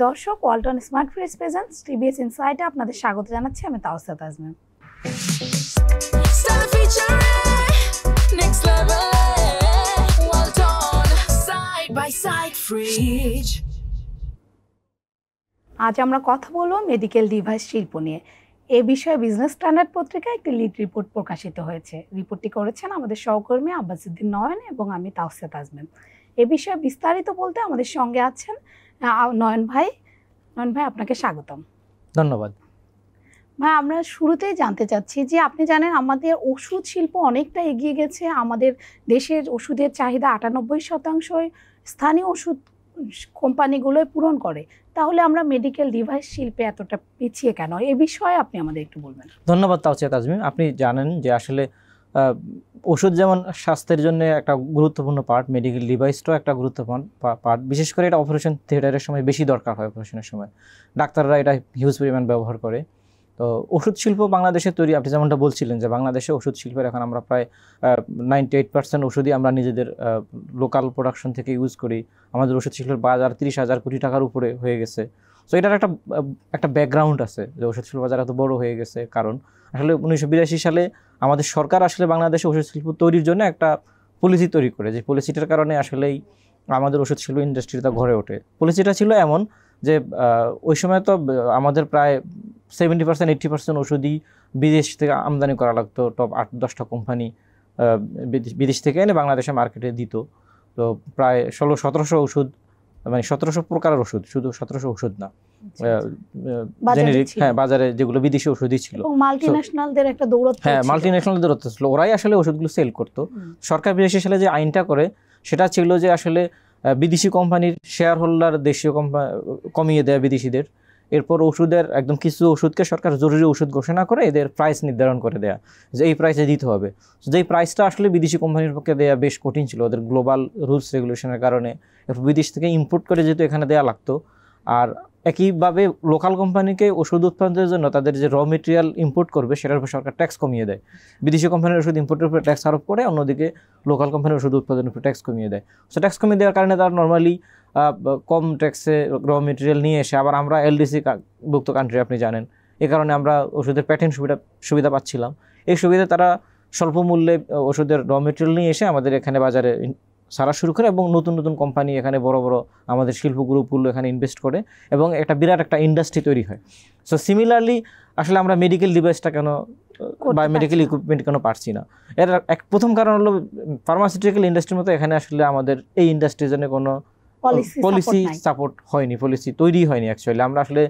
দর্শক, Walton smart fridge presents TBS ইনসাইটে আপনাদের স্বাগত জানাচ্ছি। আমি তাওসিয়া তাজমিন। আজ আমরা কথা বলবো মেডিকেল ডিভাইস শিল্প নিয়ে। এ বিষয়ে বিজনেস স্ট্যান্ডার্ড পত্রিকায় একটি লিড রিপোর্ট প্রকাশিত হয়েছে। রিপোর্টটি করেছেন আমাদের সহকর্মী আব্বাসউদ্দিন নয়ন এবং আমি তাওসিয়া তাজমিন। এ বিষয়ে বিস্তারিত বলতে আমাদের সঙ্গে আছেন নয়ন ভাই। নয়ন ভাই, আপনাকে স্বাগতম। ধন্যবাদ ভাই। আমরা শুরুতেই জানতে চাচ্ছি যে আপনি জানেন আমাদের ওষুধ শিল্প অনেকটা এগিয়ে গেছে। আমাদের দেশের ওষুধের চাহিদা 98% স্থানীয় ওষুধ কোম্পানিগুলোই পূরণ করে। তাহলে আমরা মেডিকেল ডিভাইস শিল্পে এতটা পিছিয়ে কেন? এ বিষয়ে আপনি আমাদের একটু বলবেন। ধন্যবাদ তাওসিয়া তাজমিন। আপনি জানেন যে আসলে ওষুধ যেমন স্বাস্থ্যের জন্য একটা গুরুত্বপূর্ণ পার্ট, মেডিকেল ডিভাইসটাও একটা গুরুত্বপূর্ণ পার্ট। বিশেষ করে এটা অপারেশন থিয়েটারের সময় বেশি দরকার হয়। অপারেশনের সময় ডাক্তাররা এটা হিউজ পরিমাণ ব্যবহার করে। তো ওষুধ শিল্প বাংলাদেশে তৈরি, আপনি যেমনটা বলছিলেন যে বাংলাদেশে ওষুধ শিল্পের এখন আমরা প্রায় 98% ওষুধই আমরা নিজেদের লোকাল প্রোডাকশন থেকে ইউজ করি। আমাদের ওষুধ শিল্পের বাজার 30,000 কোটি টাকার উপরে হয়ে গেছে। সো এটার একটা ব্যাকগ্রাউন্ড আছে যে ওষুধ শিল্প বাজার এত বড় হয়ে গেছে। কারণ আসলে 1982 সালে আমাদের সরকার আসলে বাংলাদেশে ওষুধ শিল্প তৈরির জন্য একটা পলিসি তৈরি করে, যে পলিসিটার কারণে আসলেই আমাদের ওষুধ শিল্প ইন্ডাস্ট্রিটা গড়ে ওঠে। পলিসিটা ছিল এমন যে ওই সময় তো আমাদের প্রায় 70% 80% ওষুধই বিদেশ থেকে আমদানি করা লাগতো। টপ 8-10টা কোম্পানি বিদেশ থেকে এনে বাংলাদেশে মার্কেটে দিত। তো প্রায় 1600-1700 ওষুধ, মানে 1700 প্রকারের ওষুধ, শুধু 1700 ওষুধ না, জেনেরিক, হ্যাঁ, বাজারে যেগুলো বিদেশি ওষুধই ছিল। মাল্টিন্যাশনালদের একটা দৌড়ত্ব, হ্যাঁ, মাল্টিন্যাশনালদের দৌড়ত্ব ছিল। ওরাই আসলে ওষুধগুলো সেল করতো। সরকার 82 সালে যে আইনটা করে সেটা ছিল যে আসলে বিদেশি কোম্পানির শেয়ার হোল্ডার দেশীয় কোম্পানি কমিয়ে দেয় বিদেশিদের। এরপর ওষুধের একদম কিছু ওষুধকে সরকার জরুরি ওষুধ ঘোষণা করে এদের প্রাইস নির্ধারণ করে দেয়া, যে এই প্রাইসে দিতে হবে। যেই প্রাইসটা আসলে বিদেশি কোম্পানির পক্ষে দেয়া বেশ কঠিন ছিল, ওদের গ্লোবাল রুলস রেগুলেশনের কারণে। এরপর বিদেশ থেকে ইম্পোর্ট করে যেহেতু এখানে দেয়া লাগতো, আর একইভাবে লোকাল কোম্পানিকে ওষুধ উৎপাদনের জন্য তাদের যে র মেটেরিয়াল ইম্পোর্ট করবে সেটার উপর সরকার ট্যাক্স কমিয়ে দেয়। বিদেশি কোম্পানির ওষুধ ইম্পোর্টের উপর ট্যাক্স আরোপ করে, অন্যদিকে লোকাল কোম্পানির ওষুধ উৎপাদনের উপর ট্যাক্স কমিয়ে দেয়। সো ট্যাক্স কমিয়ে দেওয়ার কারণে তারা নর্মালি কম ট্যাক্সে র মেটেরিয়াল নিয়ে এসে, আবার আমরা এলডিসি ভুক্ত কান্ট্রি, আপনি জানেন, এ কারণে আমরা ওষুধের প্যাটেন্ট সুবিধা পাচ্ছিলাম। এই সুবিধা তারা স্বল্প মূল্যে ওষুধের র মেটেরিয়াল নিয়ে এসে আমাদের এখানে বাজারে সারা শুরু করে, এবং নতুন নতুন কোম্পানি এখানে বড় বড় আমাদের শিল্প গ্রুপগুলো এখানে ইনভেস্ট করে, এবং একটা বিরাট একটা ইন্ডাস্ট্রি তৈরি হয়। সো সিমিলারলি আসলে আমরা মেডিকেল ডিভাইসটা কেন বা মেডিকেল ইকুইপমেন্ট কেন পারছি না, এর প্রথম কারণ হলো ফার্মাসিউটিক্যাল ইন্ডাস্ট্রির মতো এখানে আসলে আমাদের এই ইন্ডাস্ট্রির জন্য কোনো পলিসি সাপোর্ট হয়নি, পলিসি তৈরি হয়নি অ্যাকচুয়ালি। আমরা আসলে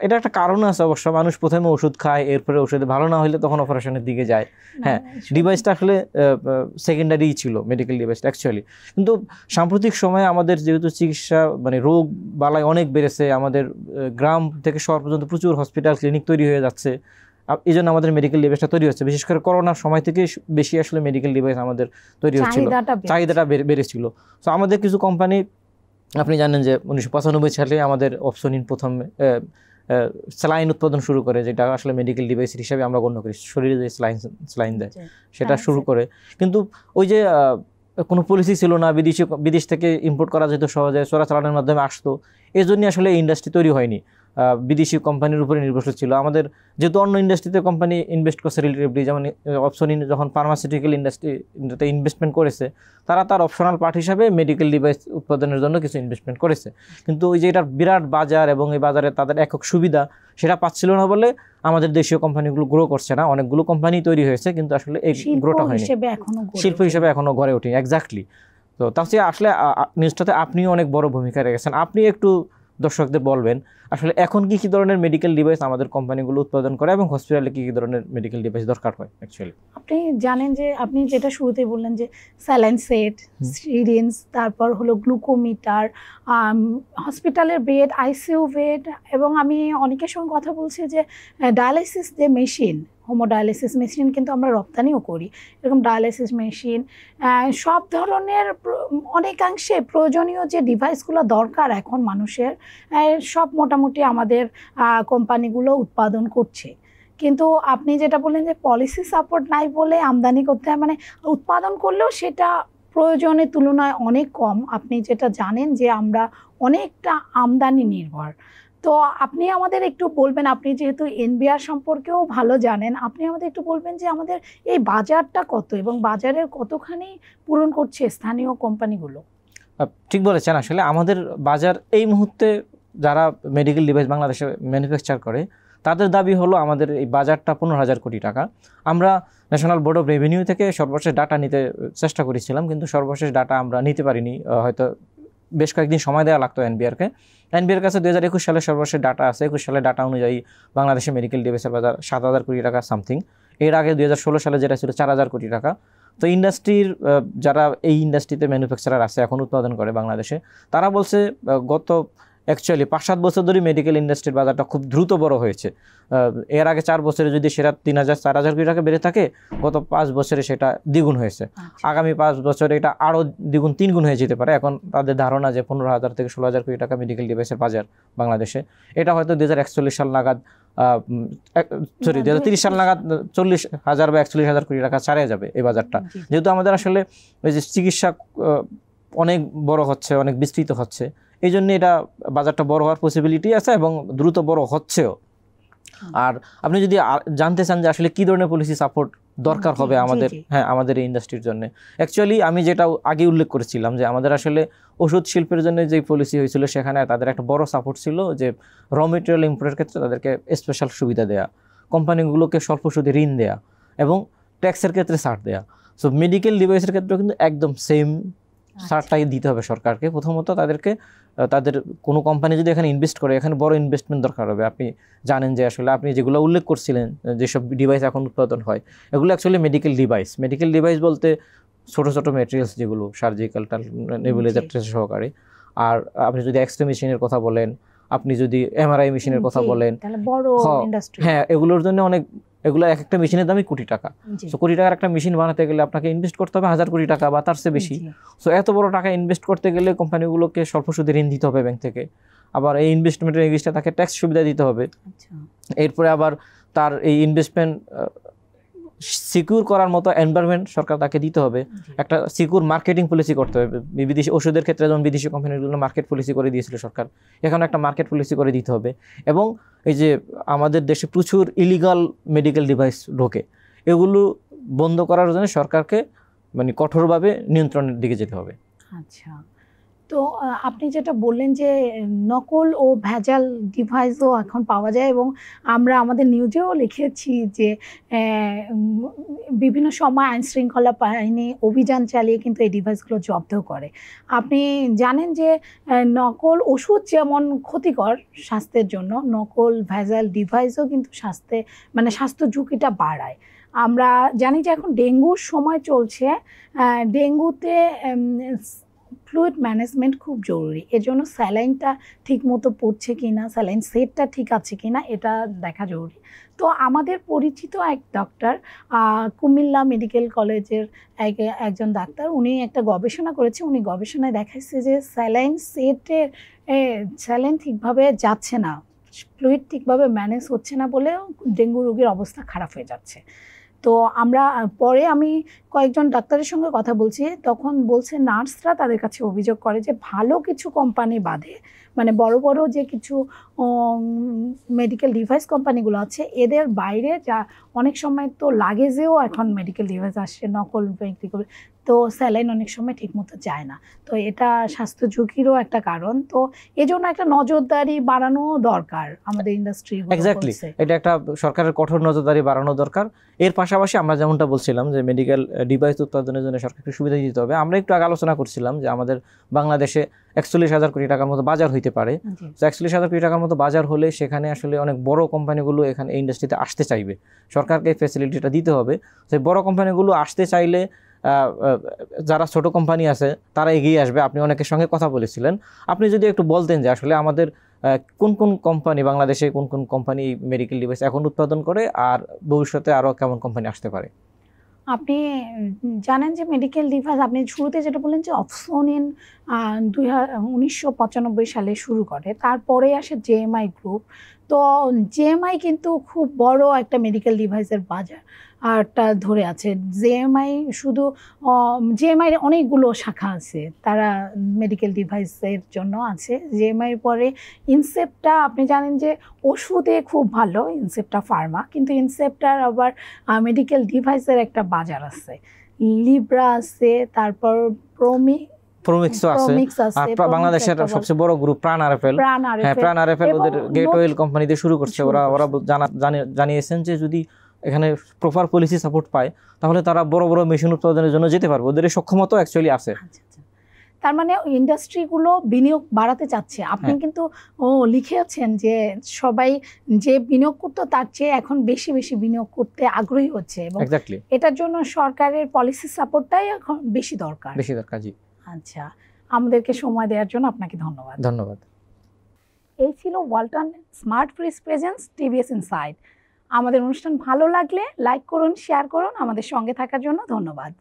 এটা একটা কারণ আছে অবশ্য, মানুষ প্রথমে ওষুধ খায়, এরপরে ওষুধে ভালো না হলে তখন অপারেশনের দিকে যায়। হ্যাঁ, ডিভাইসটা আসলে সেকেন্ডারি ছিল মেডিকেল ডিভাইসটা অ্যাকচুয়ালি। কিন্তু সাম্প্রতিক সময়ে আমাদের যেহেতু চিকিৎসা মানে রোগ বালাই অনেক বেড়েছে, আমাদের গ্রাম থেকে শহর পর্যন্ত প্রচুর হসপিটাল ক্লিনিক তৈরি হয়ে যাচ্ছে, এই জন্য আমাদের মেডিকেল ডিভাইসটা তৈরি হচ্ছে। বিশেষ করে করোনার সময় থেকে বেশি আসলে মেডিকেল ডিভাইস আমাদের তৈরি হচ্ছিল, চাহিদাটা বেড়েছিল। সো আমাদের কিছু কোম্পানি, আপনি জানেন যে 1995 সালে আমাদের অপসনিন প্রথম স্যালাইন উৎপাদন শুরু করে, যেটা আসলে মেডিকেল ডিভাইস হিসাবে আমরা গণ্য করি, শরীরে যে স্যালাইন দেয় সেটা শুরু করে। কিন্তু ওই যে কোনো পলিসি ছিল না, বিদেশ থেকে ইম্পোর্ট করা যেত সহজে, চোরাচালানের মাধ্যমে আসতো, এই জন্যই আসলে ইন্ডাস্ট্রি তৈরি হয়নি, বিদেশি কোম্পানির উপরে নির্ভরশীল ছিল। আমাদের যেহেতু অন্য ইন্ডাস্ট্রিতে কোম্পানি ইনভেস্ট করছে রিলেটিভলি, যেমন অপশনিন যখন ফার্মাসিউটিক্যাল ইন্ডাস্ট্রিতে ইনভেস্টমেন্ট করেছে, তারা তার অপশনাল পার্ট হিসাবে মেডিকেল ডিভাইস উৎপাদনের জন্য কিছু ইনভেস্টমেন্ট করেছে। কিন্তু ওই যে এটার বিরাট বাজার এবং এই বাজারে তাদের একক সুবিধা সেটা পাচ্ছিল না বলে আমাদের দেশীয় কোম্পানিগুলো গ্রো করছে না। অনেকগুলো কোম্পানি তৈরি হয়েছে কিন্তু আসলে এই গ্রোটা হয়নি, শিল্প হিসেবে এখনো গড়ে ওঠেনি। এক্স্যাক্টলি। তো তাহলে আসলে নিউজটাতে আপনিও অনেক বড় ভূমিকা রেখেছেন। আপনি একটু দর্শকদের বলবেন আসলে এখন কি ধরনের মেডিকেল ডিভাইস আমাদের কোম্পানিগুলো উৎপাদন করে, এবং হসপিটালে কি ধরনের মেডিকেল ডিভাইস দরকার হয় অ্যাকচুয়ালি। আপনি জানেন যে আপনি যেটা শুরুতেই বললেন যে স্যালাইন সেট, সিরিঞ্জ, তারপর হলো গ্লুকোমিটার, হসপিটালের বেড, আইসিইউ বেড, এবং আমি অনেকের সঙ্গে কথা বলছি যে ডায়ালাইসিস যে মেশিন, হোমোডায়ালিসিস মেশিন কিন্তু আমরা রপ্তানিও করি, এরকম ডায়ালাইসিস মেশিন, সব ধরনের অনেকাংশে প্রয়োজনীয় যে ডিভাইসগুলো দরকার এখন মানুষের, সব মোটামুটি আমাদের কোম্পানিগুলো উৎপাদন করছে। কিন্তু আপনি যেটা বললেন যে পলিসি সাপোর্ট নাই বলে আমদানি করতে হয়, মানে উৎপাদন করলেও সেটা প্রয়োজনের তুলনায় অনেক কম। আপনি যেটা জানেন যে আমরা অনেকটা আমদানি নির্ভর। তো আপনি আমাদের একটু বলবেন, আপনি যেহেতু এনবিআর সম্পর্কেও ভালো জানেন, আপনি আমাদের একটু বলবেন যে আমাদের এই বাজারটা কত এবং বাজারের কতখানি পূরণ করছে স্থানীয় কোম্পানিগুলো? ঠিক বলেছেন, আসলে আমাদের বাজার এই মুহূর্তে যারা মেডিকেল ডিভাইস বাংলাদেশে ম্যানুফ্যাকচার করে তাদের দাবি হলো আমাদের এই বাজারটা 15,000 কোটি টাকা। আমরা ন্যাশনাল বোর্ড অফ রেভিনিউ থেকে সর্বশেষ ডাটা নিতে চেষ্টা করেছিলাম, কিন্তু সর্বশেষ ডাটা আমরা নিতে পারিনি। হয়তো বেশ কয়েকদিন সময় দেওয়া লাগতো এনবিআর কাছে 2021 সালের সর্বশেষ ডাটা আছে। 21 সালের ডাটা অনুযায়ী বাংলাদেশে মেডিকেল ডিভাইসের বাজার 7,000 কোটি টাকা সামথিং। এর আগে 2016 সালে যেটা ছিল 4,000 কোটি টাকা। তো ইন্ডাস্ট্রির যারা এই ইন্ডাস্ট্রিতে ম্যানুফ্যাকচারার আছে, এখন উৎপাদন করে বাংলাদেশে, তারা বলছে গত অ্যাকচুয়ালি 5-7 বছর ধরে মেডিকেল ইন্ডাস্ট্রির বাজারটা খুব দ্রুত বড় হয়েছে। এর আগে 4 বছরে যদি সেটা 3,000-4,000 কোটি টাকা বেড়ে থাকে, গত 5 বছরে সেটা দ্বিগুণ হয়েছে। আগামী 5 বছরে এটা আরও দ্বিগুণ 3 গুণ হয়ে যেতে পারে। এখন তাদের ধারণা যে 15,000 থেকে 16,000 কোটি টাকা মেডিকেল ডিভাইসের বাজার বাংলাদেশে। এটা হয়তো 2041 সাল নাগাদ 2030 সাল নাগাদ 40,000 বা 41,000 কোটি টাকা ছাড়িয়ে যাবে এই বাজারটা। যেহেতু আমাদের আসলে ওই যে চিকিৎসা অনেক বড় হচ্ছে, অনেক বিস্তৃত হচ্ছে, এই জন্য এটা বাজারটা বড় হওয়ার পসিবিলিটি আছে এবং দ্রুত বড় হচ্ছেও। আর আপনি যদি জানতে চান যে আসলে কী ধরনের পলিসি সাপোর্ট দরকার হবে আমাদের এই ইন্ডাস্ট্রির জন্য, অ্যাকচুয়ালি আমি যেটা আগে উল্লেখ করেছিলাম যে আমাদের আসলে ওষুধ শিল্পের জন্য যে পলিসি হয়েছিল, সেখানে তাদের একটা বড় সাপোর্ট ছিল যে র মেটেরিয়াল ইম্পোর্টের ক্ষেত্রে তাদেরকে স্পেশাল সুবিধা দেয়া, কোম্পানিগুলোকে স্বল্প সুদে ঋণ দেয়া এবং ট্যাক্সের ক্ষেত্রে ছাড় দেয়া। সো মেডিকেল ডিভাইসের ক্ষেত্রেও কিন্তু একদম সেম ছাড়টাই দিতে হবে সরকারকে। প্রথমত তাদের কোনো কোম্পানি যদি এখানে ইনভেস্ট করে, এখানে বড় ইনভেস্টমেন্ট দরকার হবে। আপনি জানেন যে আসলে আপনি যেগুলো উল্লেখ করছিলেন, যেসব ডিভাইস এখন উৎপাদন হয়, এগুলো অ্যাকচুয়ালি মেডিকেল ডিভাইস বলতে ছোটো ছোটো ম্যাটেরিয়ালস, যেগুলো সার্জিক্যাল নেবুলাইজার সহকারে। আর আপনি যদি এক্সরে মেশিনের কথা বলেন, আপনি যদি এমআরআই মেশিনের কথা বলেন, হ্যাঁ, এগুলোর জন্য এগুলো এক একটা মেশিনের দামই কোটি টাকা। সো কোটি টাকার একটা মেশিন বানাতে গেলে আপনাকে ইনভেস্ট করতে হবে 1,000 কোটি টাকা বা তার চেয়ে বেশি। সো এত বড় টাকা ইনভেস্ট করতে গেলে কোম্পানিগুলোকে স্বল্প সুদে ঋণ দিতে হবে ব্যাংক থেকে, আবার এই ইনভেস্টমেন্টের এগেইনস্টে তাকে ট্যাক্স সুবিধা দিতে হবে। এরপরে আবার তার এই ইনভেস্টমেন্ট সিকিউর করার মতো এনভায়রনমেন্ট সরকার তাকে দিতে হবে। একটা সিকিউর মার্কেটিং পলিসি করতে হবে। বিদেশি ওষুধের ক্ষেত্রে যেমন বিদেশি কোম্পানিগুলো মার্কেট পলিসি করে দিয়েছিল সরকার, এখানে একটা মার্কেট পলিসি করে দিতে হবে। এবং এই যে আমাদের দেশে প্রচুর ইলিগাল মেডিকেল ডিভাইস ঢোকে, এগুলো বন্ধ করার জন্য সরকারকে মানে কঠোরভাবে নিয়ন্ত্রণের দিকে যেতে হবে। আচ্ছা, তো আপনি যেটা বললেন যে নকল ও ভেজাল ডিভাইসও এখন পাওয়া যায়, এবং আমরা আমাদের নিউজেও লিখেছি যে বিভিন্ন সময় আইনশৃঙ্খলা বাহিনী অভিযান চালিয়ে কিন্তু এই ডিভাইসগুলো জব্দ করে। আপনি জানেন যে নকল ওষুধ যেমন ক্ষতিকর স্বাস্থ্যের জন্য, নকল ভেজাল ডিভাইসও কিন্তু স্বাস্থ্য ঝুঁকিটা বাড়ায়। আমরা জানি যে এখন ডেঙ্গুর সময় চলছে, ডেঙ্গুতে ফ্লুইড ম্যানেজমেন্ট খুব জরুরি। এর জন্য স্যালাইনটা ঠিক মতো পড়ছে কিনা, স্যালাইন সেটটা ঠিক আছে কিনা, এটা দেখা জরুরি। তো আমাদের পরিচিত এক ডক্টর, কুমিল্লা মেডিকেল কলেজের একজন ডাক্তার, উনি একটা গবেষণা করেছে। উনি গবেষণায় দেখাচ্ছে যে স্যালাইন ঠিকভাবে যাচ্ছে না, ফ্লুইড ঠিকভাবে ম্যানেজ হচ্ছে না বলেও ডেঙ্গু রোগীর অবস্থা খারাপ হয়ে যাচ্ছে। তো আমি কয়েকজন ডাক্তারের সঙ্গে কথা বলছি, তখন বলছে নার্সরা তাদের কাছে অভিযোগ করে যে ভালো কিছু কোম্পানি বাদে, বড় বড় যে কিছু মেডিকেল ডিভাইস কোম্পানিগুলো আছে, এদের বাইরে যা অনেক সময় তো লাগেজেও এখন মেডিকেল ডিভাইস আসছে নকল বিক্রি করে, তো স্যালাইন অনেক সময় ঠিকমতো যায় না। তো এটা স্বাস্থ্য ঝুঁকিরও একটা কারণ। তো এজন্য একটা নজরদারি বাড়ানো দরকার আমাদের ইন্ডাস্ট্রি। এক্স্যাক্টলি, এটা একটা সরকারের কঠোর নজরদারি বাড়ানো দরকার। এর পাশাপাশি আমরা যেমনটা বলছিলাম যে মেডিকেল ডিভাইস উৎপাদনের জন্য সরকারকে সুবিধা দিতে হবে। আমরা একটু আগে আলোচনা করছিলাম যে আমাদের বাংলাদেশে 41,000 কোটি টাকার মতো বাজার হইতে পারে। তো 41,000 কোটি টাকার মতো বাজার হলে সেখানে আসলে অনেক বড় কোম্পানিগুলো এখানে এই ইন্ডাস্ট্রিতে আসতে চাইবে, সরকারকে এই ফ্যাসিলিটিটা দিতে হবে। সেই বড় কোম্পানিগুলো আসতে চাইলে যারা ছোট কোম্পানি আছে তারা এগিয়ে আসবে। আপনি অনেকের সঙ্গে কথা বলেছিলেন, আপনি যদি একটু বলতেন যে আসলে আমাদের কোন কোন কোম্পানি, বাংলাদেশে কোন কোন কোম্পানি মেডিকেল ডিভাইস এখন উৎপাদন করে, আর ভবিষ্যতে আরও কেমন কোম্পানি আসতে পারে? আপনি জানেন যে মেডিকেল ডিভাইস, আপনি শুরুতে যেটা বললেন যে অপসোনিন 1995 সালে শুরু করে, তারপরে আসে জেএমআই গ্রুপ। তো জেএমআই কিন্তু খুব বড় একটা মেডিকেল ডিভাইসের বাজার আরটা ধরে আছে। জেএমআই শুধু জেএমআইয়ের অনেকগুলো শাখা আছে, তারা মেডিকেল ডিভাইসের জন্য আছে। জেএমআইয়ের পরে ইনসেপ্টা, আপনি জানেন যে ওষুধে খুব ভালো ইনসেপ্টা ফার্মা, কিন্তু ইনসেপ্টার আবার মেডিকেল ডিভাইসের একটা বাজার আছে। লিব্রা আছে, তারপর প্রমিক্সও আছে, আর বাংলাদেশের সবচেয়ে বড় গ্রুপ প্রাণ আরএফএল। হ্যাঁ, প্রাণ আরএফএল ওদের গেট ওয়েল কোম্পানি দিয়ে শুরু করছে। ওরা জানিয়েছেন যে যদি এখানে প্রপার পলিসি সাপোর্ট পায় তাহলে তারা বড় বড় মেশিন উৎপাদনের জন্য যেতে পারবে। ওদের সক্ষমতা অ্যাকচুয়ালি আছে। তার মানে ইন্ডাস্ট্রিগুলো বিনিয়োগ বাড়াতে চাচ্ছে। আপনি কিন্তু লিখেছেন যে সবাই যে বিনিয়োগ করতো তার চেয়ে এখন বেশি বেশি বিনিয়োগ করতে আগ্রহী হচ্ছে, এবং এটার জন্য সরকারের পলিসি সাপোর্টটাই এখন বেশি দরকার। জি। আচ্ছা, আমাদেরকে সময় দেওয়ার জন্য আপনাকে ধন্যবাদ। এই ছিল Walton smart fridge presence TVS inside. আমাদের অনুষ্ঠান ভালো লাগলে লাইক করুন, শেয়ার করুন। আমাদের সঙ্গে থাকার জন্য ধন্যবাদ।